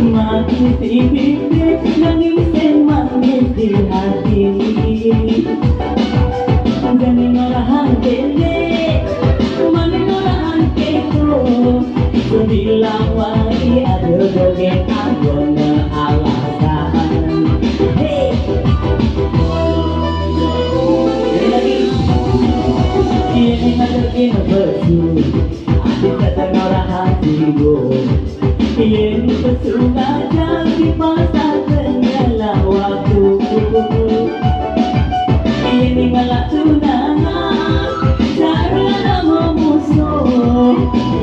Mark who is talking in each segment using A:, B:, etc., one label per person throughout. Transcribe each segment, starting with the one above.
A: Manis di bibir, nangis manis di hati. Jangan orang kele, manis orang keko. Bilang wali ada dogen agona alasan. Hey, ini masukin besu, ada kata orang hatiku. Ini pesuka jadi masa tenggelam waktu. Ini malah tunangan, cara nama musuh.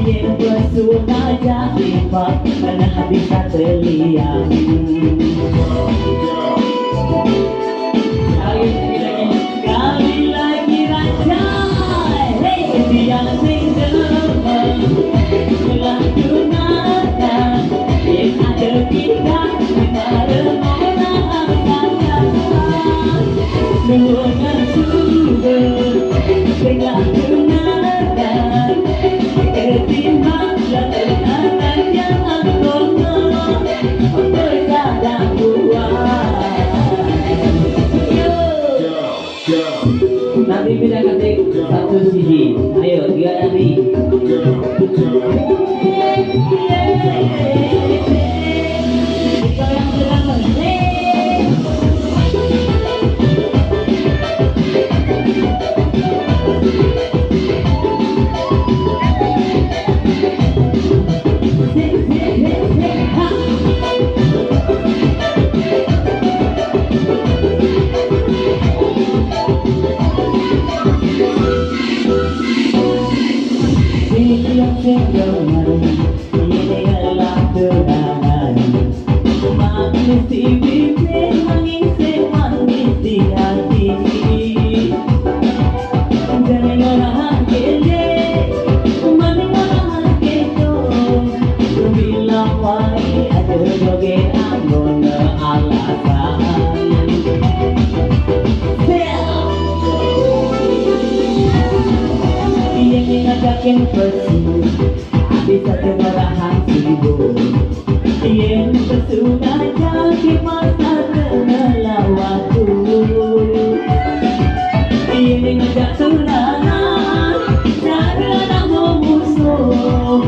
A: Ini pesuka jadi pak, karena bisa terlihat. Kali lagi raja, hey, dia single, telah tunangan. Yang ada kita bareng orang kaya. Dengan subur dengan tunangan, ketimbang tunangan yang agama berkadang kuat. Nanti kita ketik satu CD. Ayo, 3 nanti. Manis di bibir, manis di hati. Jangan orang kele, manis orang keko. Bilang wali ada dogen agona alasan. Yang ngajakin pesu, bisa kemarahan sibuk. Yang pesuka jadi masa tenggelam waktu. Ini ngajak tunangan, cara nama musuh.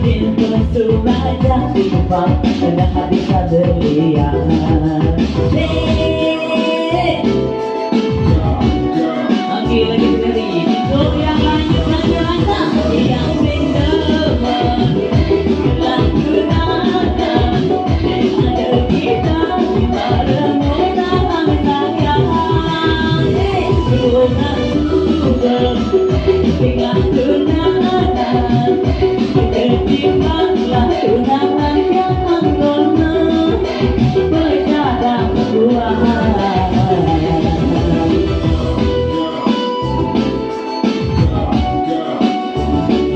A: Yang pesuka jadi pak, sudah bisa berlian. Lagi dari itu yang lanjut yang single. Dengan tunangan, ketimbanglah tunangan yang agona berkadang kuat.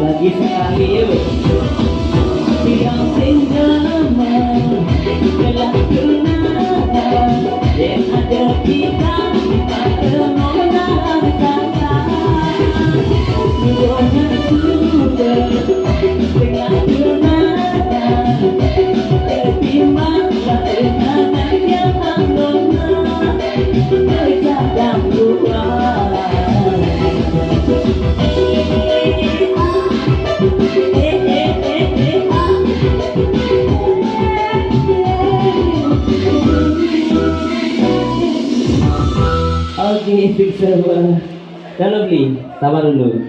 A: Lagi sekali yuk. Yang single telah tunangan, yang ada kita pada mengenal kata. Duanya sudah dengan tunangan, ketimbanglah tunangan yang agona berkadang kuat. Oke, fix server. Kalau beli, sabar dulu.